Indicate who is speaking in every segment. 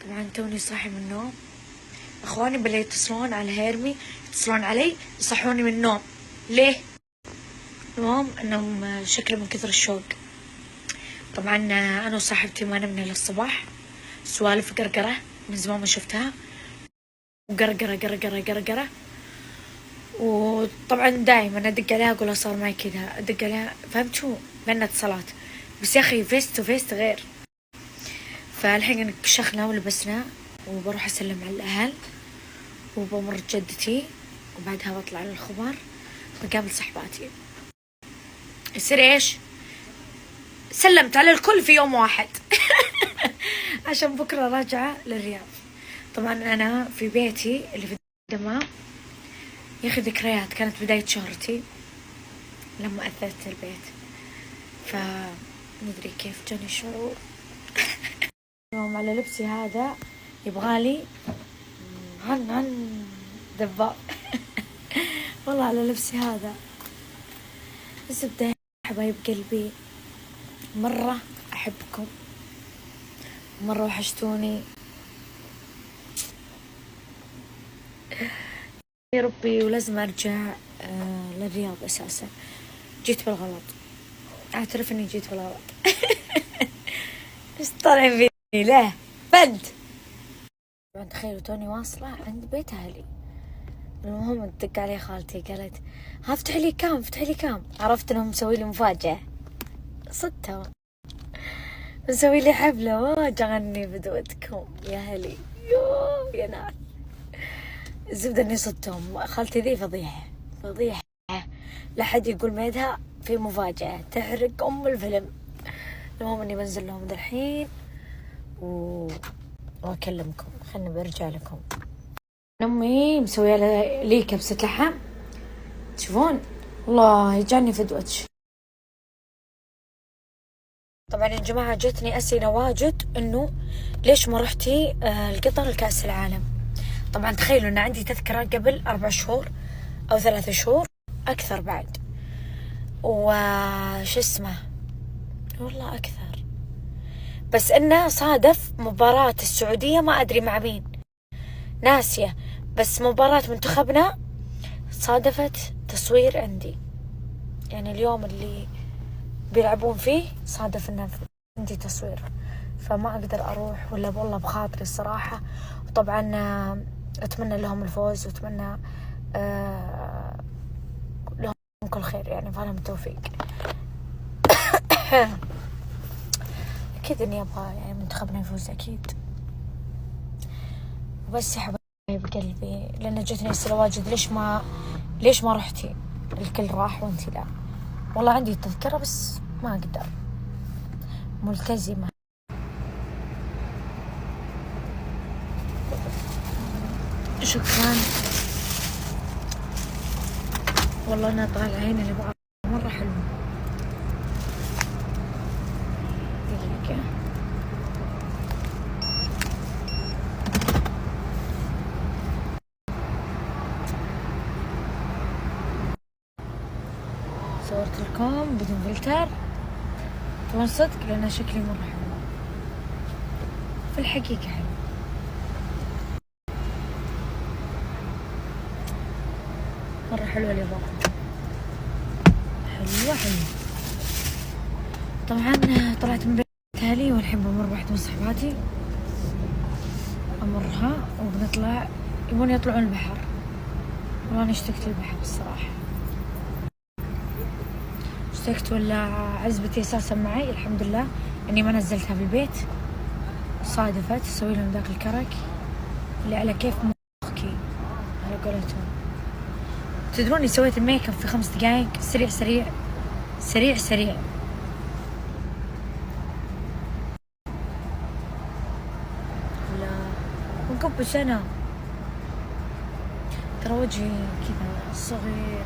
Speaker 1: طبعا توني صاحي من النوم، اخواني بلا يتصلون على هيرمي، يتصلون علي يصحوني من النوم. ليه؟ المهم انهم شكله من كثر الشوق. طبعا انا وصاحبتي ما نمنا للصباح، سوالف قرقرة من زمان ما شفتها، وقرقرة قرقرة قرقرة. وطبعا دايما ادق عليها اقولها صار معي كذا، ادق عليها فهمتوا لنا اتصالات، بس يا اخي فيس تو فيس غير. فالحين كشخنا ولبسنا وبروح اسلم على الاهل وبمر جدتي، وبعدها بطلع للخبر بقابل صحباتي. يصير ايش؟ سلمت على الكل في يوم واحد عشان بكرة راجعة للرياض. طبعا انا في بيتي اللي في الدمام، يا اخي ذكريات، كانت بداية شهرتي لما اثثت البيت، فمدري كيف جاني شعور يوم على لبسي هذا يبغالي عن دباب والله على لبسي هذا. بس بداية حبايب قلبي، مرة أحبكم، مرة وحشتوني يا ربي، ولازم أرجع للرياض. أساسا جيت بالغلط، أعترف إني جيت بالغلط بس طالعين فيني لا بند. طبعا تخيلوا توني واصلة عند بيت أهلي، المهم تدق علي خالتي قالت ها افتحي لي كام افتحي لي كام. عرفت انهم مسوي لي مفاجأة، صدتهم مسوي لي حفلة واجعني بدوتكم يا هلي يا ناس. الزبدة اني صدتهم، خالتي ذي فضيحة فضيحة، لا حد يقول ميدها في مفاجأة تحرق ام الفيلم. المهم اني بنزل لهم ذا الحين واكلمكم، خلني برجع لكم. امي مسويه لي كبسة لحم، تشوفون والله يجعني فدوتش. طبعا يا جماعة جتني أسئلة واجد إنه ليش ما رحتي القطر لكأس العالم. طبعا تخيلوا إن عندي تذكرة قبل 4 شهور أو 3 شهور أكثر بعد، وش اسمه والله أكثر، بس إنه صادف مباراة السعودية ما أدري مع مين ناسية، بس مباراة منتخبنا صادفت تصوير عندي، يعني اليوم اللي بيلعبون فيه صادف إنه عندي تصوير، فما أقدر أروح ولا والله بخاطري الصراحة. وطبعا أتمنى لهم الفوز وأتمنى لهم كل خير، يعني فالهم التوفيق أكيد إني أبغى يعني منتخبنا يفوز أكيد. وبس يا حبايب قلبي، لأن جتني أسئلة واجد ليش ما رحتي؟ الكل راح وأنتي لا. والله عندي التذكرة بس ما أقدر، ملتزمة. شكرا والله أنا طالعين اللي بقى مرة حلو. دقيقة صورت لكم بدون فلتر، طبعا صدق لأن شكلي مرة حلو، في الحقيقة حلو. مرة حلوة الإضاءة، حلوة. طبعا طلعت من بيت أهلي والحين بمر واحدة من صحباتي أمرها وبنطلع، يبون يطلعون البحر، والله أنا اشتقت للبحر الصراحة، اشتقت. ولا عزبتي أساسا معي الحمد لله إني ما نزلتها في البيت، صادفت أسوي لهم ذاك الكرك اللي على كيف مخي على قولتهم. تدروني سويت الميك اب في 5 دقايق، سريع سريع سريع سريع. لا من قبل سنة، ترى وجهي كذا صغير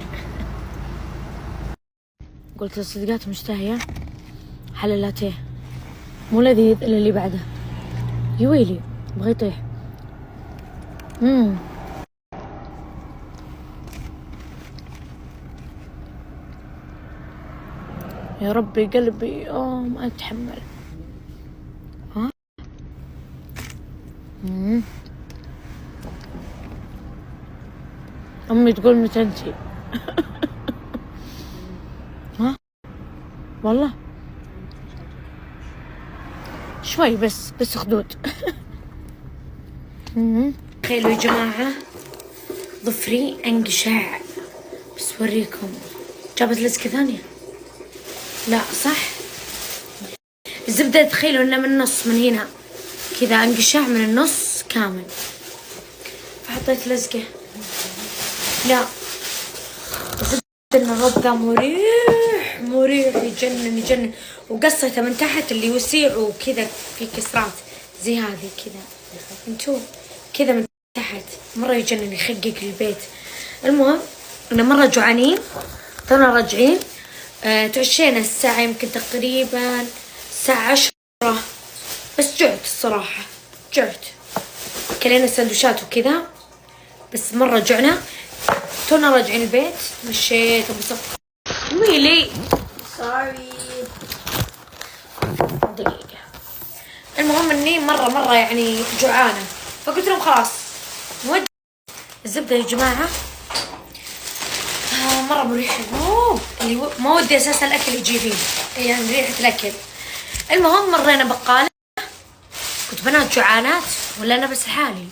Speaker 1: قلت للصديقات مشتهية حل لاتيه مو لذيذ إلا اللي بعده، يويلي بغي يطيح. يا ربي قلبي ما أتحمل. امي تقول متى انتي؟ ها والله شوي بس خدود. تخيلوا يا جماعة ظفري انقشع، بس وريكم. جابت لزقة ثانية؟ لا صح؟ الزبدة تخيلوا انه من النص من هنا كذا انقشع من النص كامل، فحطيت لزقة. لا الزبدة ان الرب ذا مريح يجنن، وقصته من تحت اللي وسيع وكذا في كسرات زي هذه كذا، انتو كذا من تحت مرة يجنن يخقق البيت. المهم انا مرة جوعانين تونا راجعين، تعشينا الساعة يمكن تقريبا الساعة 10، بس جعت الصراحة جعت، كلينا سندوتشات وكذا بس مرة جعنا. تونا راجعين البيت مشيت وبصف ويلي سوري دقيقة. المهم اني مرة يعني جوعانة، فقلت لهم خلاص نودي الزبدة يا جماعة. مرة مريحة، اللي ما ودي اساسا الاكل يجي فيه يعني ريحة الاكل. المهم مرينا بقالة، كنت بنات جوعانات ولا انا بس لحالي؟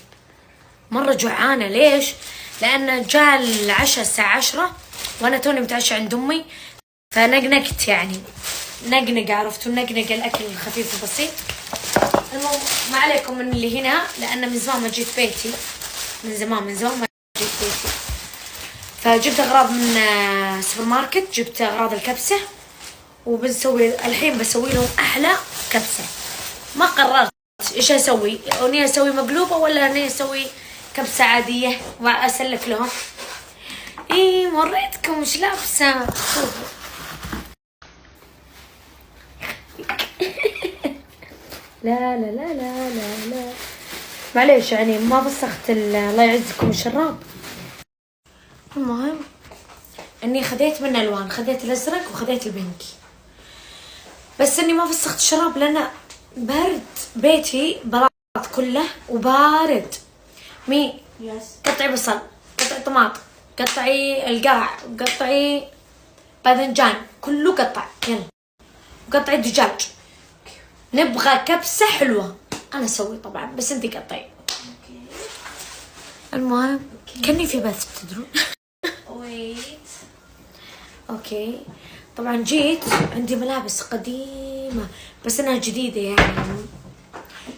Speaker 1: مرة جوعانة. ليش؟ لان جاء العشاء الساعة 10 وانا توني متعشى عند امي، فنقنقت يعني نقنق، عرفتوا نقنق الاكل الخفيف البسيط. المهم ما عليكم من اللي هنا، لان من زمان ما جيت بيتي، من زمان ما جيت بيتي، فجبت اغراض من سوبر ماركت، جبت اغراض الكبسة وبنسوي الحين بسوي لهم احلى كبسة. ما قررت ايش اسوي، اني اسوي مقلوبة ولا اني اسوي كبسة عادية واسلك لهم. ايه مريتكم مش لابسة. لا لا لا لا لا لا معليش يعني ما فسخت الله يعزكم الشراب. المهم اني خذيت من الوان، خذيت الازرق وخذيت البنكي، بس اني ما فسخت الشراب لان برد بيتي بلاط كله وبارد. مي قطعي بصل، قطعي طماطم، قطعي القرع، قطعي باذنجان، كله قطع يلا، وقطعي دجاج. نبغى كبسة حلوة انا اسوي طبعا بس انتي قطعي. المهم كني في بث تدرون. اوكي طبعا جيت عندي ملابس قديمة بس انها جديدة يعني،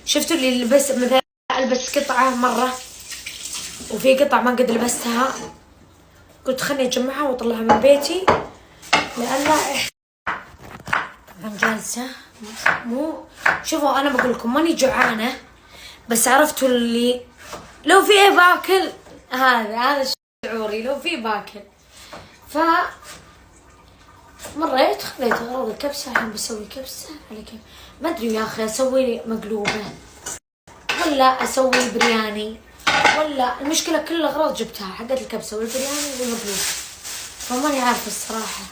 Speaker 1: شفتوا اللي لبس مثلا البس قطعة مرة وفي قطع ما قد لبستها، قلت خلني اجمعها واطلعها من بيتي لان طبعا جالسة مو شوفوا انا بقول لكم ماني جوعانة، بس عرفتوا اللي لو في ايه باكل، هذا شعوري لو في باكل. ف مريت خليت اغراض الكبسة، الحين بسوي كبسة على كيف ما ادري يا اخي، اسوي مقلوبة ولا اسوي برياني، ولا المشكلة كل الاغراض جبتها حقت الكبسة والبرياني والمقلوب، فماني عارفة الصراحة.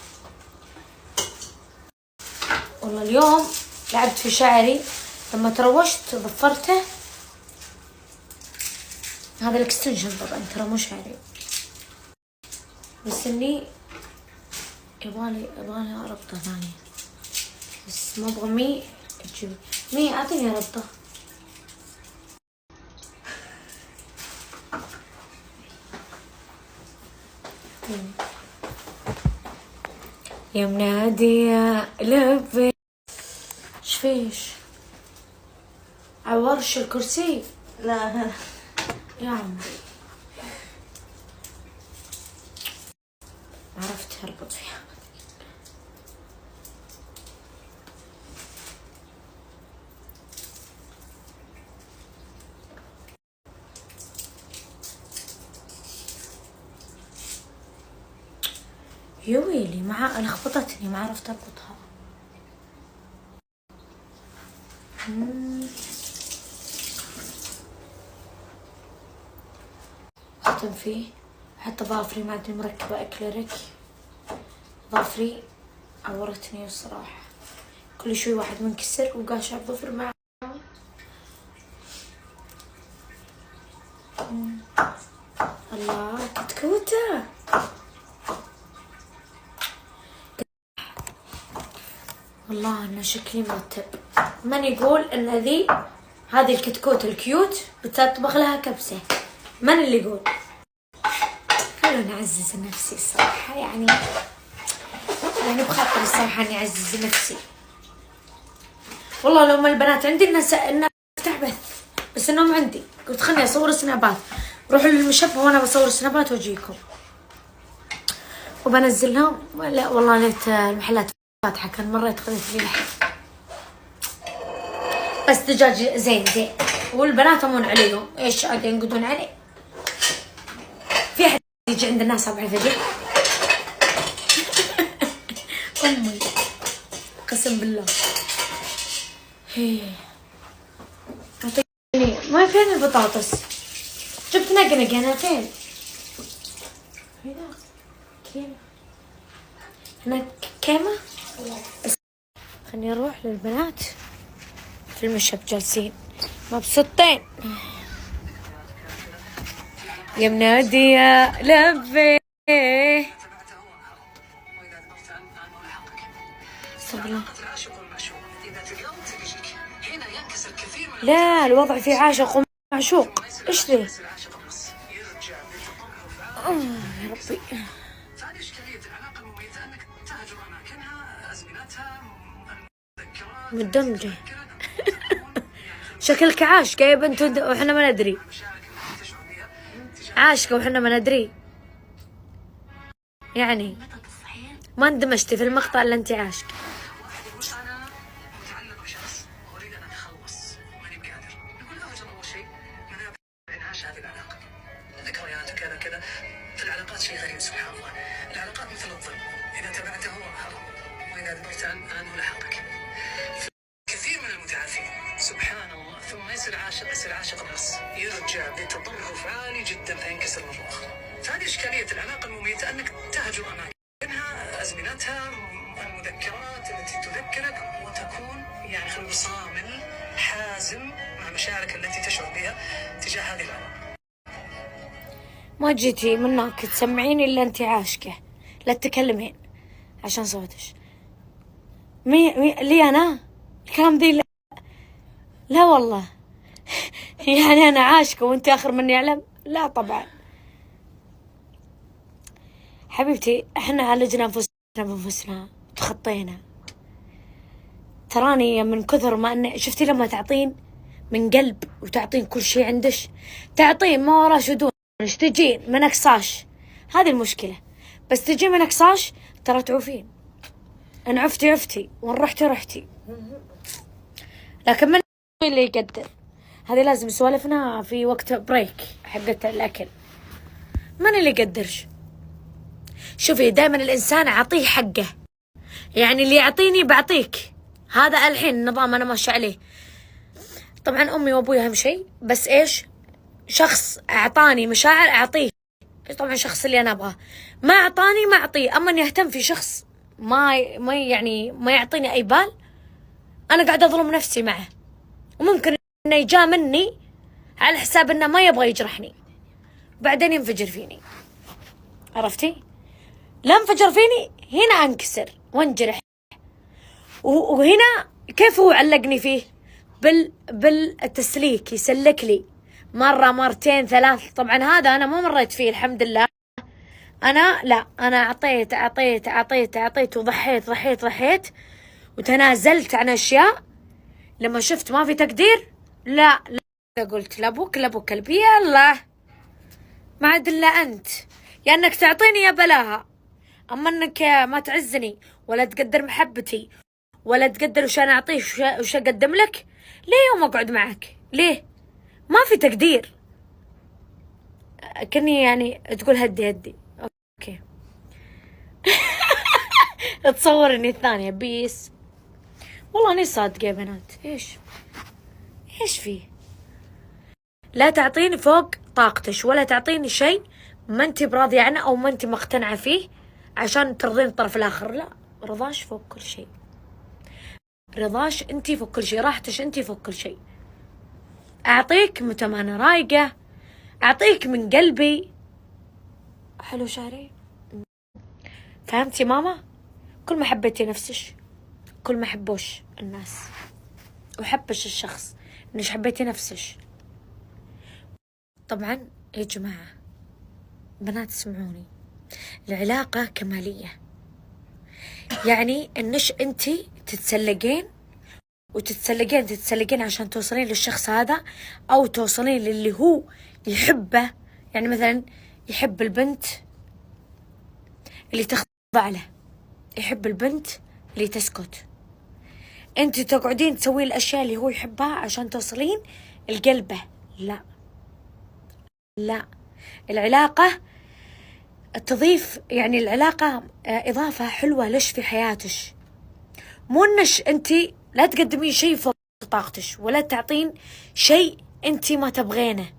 Speaker 1: والله اليوم لعبت في شعري لما تروشت ضفرته، هذا الاكستنشن طبعا ترى مو شعري، بس اني يبغالي ربطة ثانية، بس ما ابغى مي تجيب مي اعطيني ربطة. يا منادي يا لبي شفيش عورش الكرسي؟ لا يا عمري عرفت هربط فيها. يا ويلي لخبطتني ما عرفت اربطها. اختم فيه حتى ظافري ما ادري مركبة اكليريك، ظافري عورتني الصراحة، كل شوي واحد منكسر وقاشع الظفر معه. الله كتكوتة. والله أنا شكلي مرتب. من يقول إن هذه الكتكوت الكيوت بتطبخ لها كبسة؟ من اللي يقول؟ خلوني أعزز نفسي الصراحة، يعني بخاطر الصراحة إني أعزز نفسي. والله لو ما البنات عندي إن أفتح بس إنهم عندي، قلت خلني أصور سنابات، روحوا للمشبه وأنا بصور سنابات وأجيكم وبنزلهم. لا والله ليت المحلات فاتحة، كان مرة خذيت لي لحم، بس دجاج زين والبنات امون عليهم، ايش قاعدين ينقدون عليه؟ في احد يجي عند الناس 4 الفجر؟ امي قسم بالله. اعطيني ما فين البطاطس؟ جبت نقنق انا فين؟ هنا كيمة. خليني اروح للبنات في المشب جالسين مبسوطين. يا منادي يا لبي صبلا. لا الوضع في عاشق ومعشوق، ايش ذي؟ يا ربي مدمجة. شكلك عاشقة يا بنت وإحنا ما ندري، عاشقة وإحنا ما ندري، يعني ما اندمجتي في المقطع اللي أنت عاشقة.
Speaker 2: ذكريات وكذا كذا في العلاقات شيء غريب سبحان الله. العلاقات مثل الظل، إذا تبعته هرب وإذا ذبرت عنه لحقك. كثير من المتعافين سبحان الله ثم يصير عاشق بس يرجع بتطرف عالي جدا فينكسر مرة أخرى. فهذه إشكالية العلاقة المميتة، أنك تهجر أماكنها، أزمنتها، المذكرات التي تذكرك، وتكون يعني خلينا صامل حازم مع مشاعرك التي تشعر بها تجاه هذه العلاقة.
Speaker 1: ما جيتي منك تسمعيني إلا أنت عاشقة، لا تتكلمين عشان صوتش. لي أنا الكلام ذي؟ لا والله. يعني أنا عاشقة وأنت آخر من يعلم؟ لا طبعا حبيبتي، احنا عالجنا انفسنا تخطينا. تراني من كثر ما اني شفتي لما تعطين من قلب وتعطين كل شيء عندش، تعطين ما وراه شدون، تجين من اقصاش، هذه المشكلة. بس تجي من اقصاش ترى تعوفين، ان عفتي وان رحتي. لكن من اللي يقدر؟ هذه لازم سوالفنا في وقت بريك حقت الاكل. من اللي يقدرش؟ شوفي دائما الانسان اعطيه حقه، يعني اللي يعطيني بعطيك، هذا الحين النظام انا ماشي عليه. طبعا امي وابوي اهم شيء، بس ايش؟ شخص اعطاني مشاعر اعطيه، طبعا شخص اللي انا ابغاه ما اعطاني ما اعطيه. اما اني اهتم في شخص ما يعطيني اي بال، انا قاعده اظلم نفسي معه، وممكن انه يجا مني على حساب انه ما يبغى يجرحني، بعدين ينفجر فيني. عرفتي؟ لا انفجر فيني هنا انكسر وانجرح. وهنا كيف هو علقني فيه؟ بالتسليك، يسلك لي مرة مرتين 3. طبعا هذا انا ما مريت فيه الحمد لله. انا اعطيت وضحيت وتنازلت عن اشياء. لما شفت ما في تقدير لا قلت لابوك كلب، يلا ما عاد الا انت، يا انك تعطيني يا بلاها. اما انك ما تعزني ولا تقدر محبتي ولا تقدر وش انا اعطيه وش اقدم لك، ليه يوم اقعد معك؟ ليه؟ ما في تقدير. كني يعني تقول هدي اوكي. تصور اني الثانية بيس. والله اني صادقة يا بنات. ايش فيه؟ لا تعطيني فوق طاقتش، ولا تعطيني شيء ما انت براضية عنه او ما انت مقتنعة فيه عشان ترضين الطرف الاخر. لا، رضاش فوق كل شيء، رضاش انتي فوق كل شيء، راحتش انتي فوق كل شيء. اعطيك متى ما انا رايقة، اعطيك من قلبي، حلو شعري. فهمتي ماما؟ كل ما حبيتي نفسك كل ما حبوش الناس، وحبش الشخص انك حبيتي نفسك. طبعا يا جماعة بنات اسمعوني، العلاقة كمالية، يعني انش انتي تتسلقين عشان توصلين للشخص هذا، او توصلين للي هو يحبه. يعني مثلا يحب البنت اللي تخضع له، يحب البنت اللي تسكت، انت تقعدين تسوين الاشياء اللي هو يحبها عشان توصلين لقلبه. لا لا، العلاقة تضيف، يعني العلاقة إضافة حلوة لش في حياتك، مو إنش أنتي لا تقدمين شيء فوق طاقتك، ولا تعطين شيء أنتي ما تبغينه،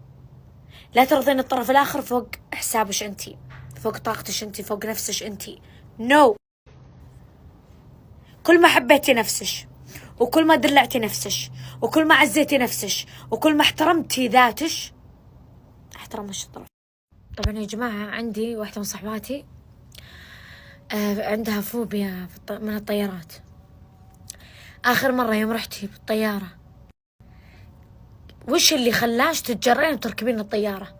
Speaker 1: لا ترضين الطرف الآخر فوق حسابك أنتي، فوق طاقتك أنتي، فوق نفسك أنتي. نو. كل ما حبيتي نفسك، وكل ما دلعتي نفسك، وكل ما عزيتي نفسك، وكل ما احترمتي ذاتك، احترمك الطرف. طبعا يا جماعة عندي واحدة من صحباتي عندها فوبيا من الطيارات. آخر مرة يوم رحتي بالطيارة وش اللي خلاش تتجرين وتركبين الطيارة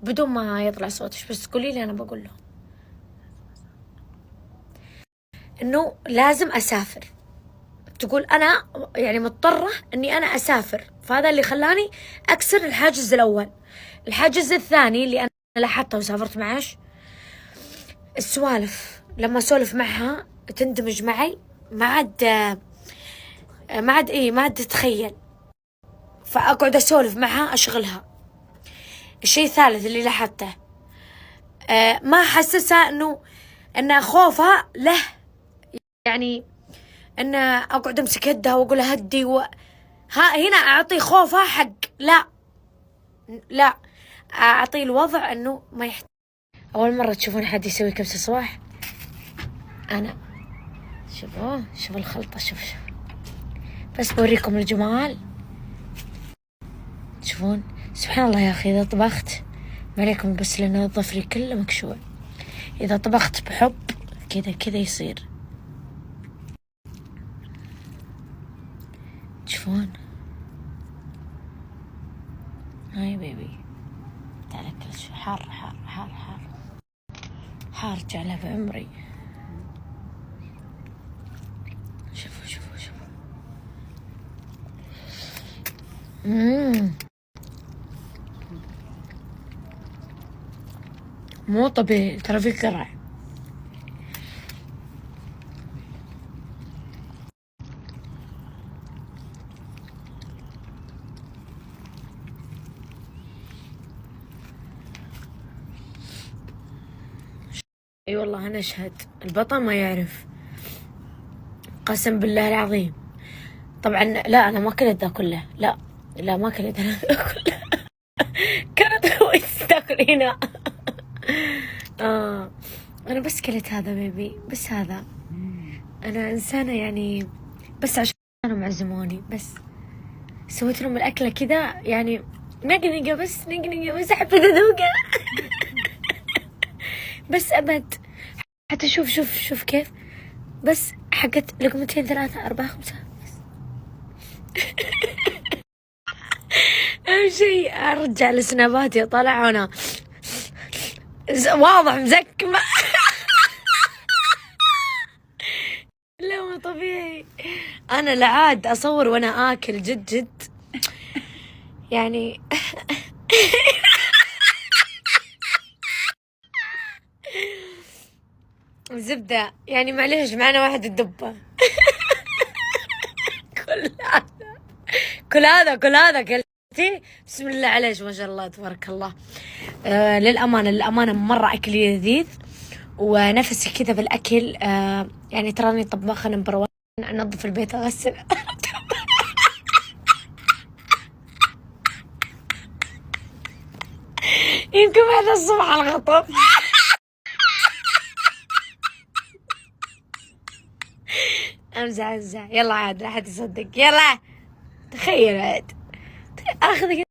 Speaker 1: بدون ما يطلع صوتش؟ بس تقولي لي أنا بقول له إنه لازم أسافر. تقول أنا يعني مضطرة إني أنا أسافر، فهذا اللي خلاني أكسر الحاجز الأول. الحاجز الثاني اللي أنا لاحظته وسافرت معاش، السوالف. لما أسولف معها تندمج معي، ما عاد تتخيل، فأقعد أسولف معها أشغلها. الشيء الثالث اللي لاحظته ما حسسها إنه خوفها له، يعني إن أقعد أمسك يدها وأقولها هدي هنا أعطي خوفها حق. لا أعطي الوضع إنه ما يحتاج. أول مرة تشوفون حد يسوي كبسة صباح، أنا شوفوا الخلطة، شوف بس بوريكم الجمال. تشوفون سبحان الله يا أخي، إذا طبخت ما عليكم بس لأن الظفري كله مكشوع، إذا طبخت بحب كذا يصير. تشوفون هاي بيبي، تعال كل شوي حار حار حار حار حار جعلها بعمري. شوفوا مو طبيعي، ترى في قرع. اي والله انا اشهد، البطل ما يعرف، قسم بالله العظيم. طبعا لا انا ما كلت ذا كله، لا ما كلت انا ذا كله. كانت تاكل هنا. انا بس كلت هذا بيبي، بس هذا انا انسانه يعني، بس عشان كانوا معزموني بس سويت لهم الاكله كذا، يعني نقنقه بس حبيت اذوقها. بس ابد حتى شوف كيف، بس حقت لقمتين 3 4 5 بس. اهم شيء ارجع لسناباتي اطلع وانا واضح مزكمة. لا مو طبيعي، انا لعاد اصور وانا اكل جد يعني. زبدة يعني، معليش معنا واحد الدبة. كل هذا كلتي بسم الله عليك ما شاء الله تبارك الله. للأمانة مرة أكلي لذيذ، ونفسي كذا بالأكل. يعني تراني طباخة نمبر 1، أنظف البيت أغسل. يمكن بعد الصبح الغطس. امزح يلا عاد لا حد يصدق. يلا تخيل عاد اخذك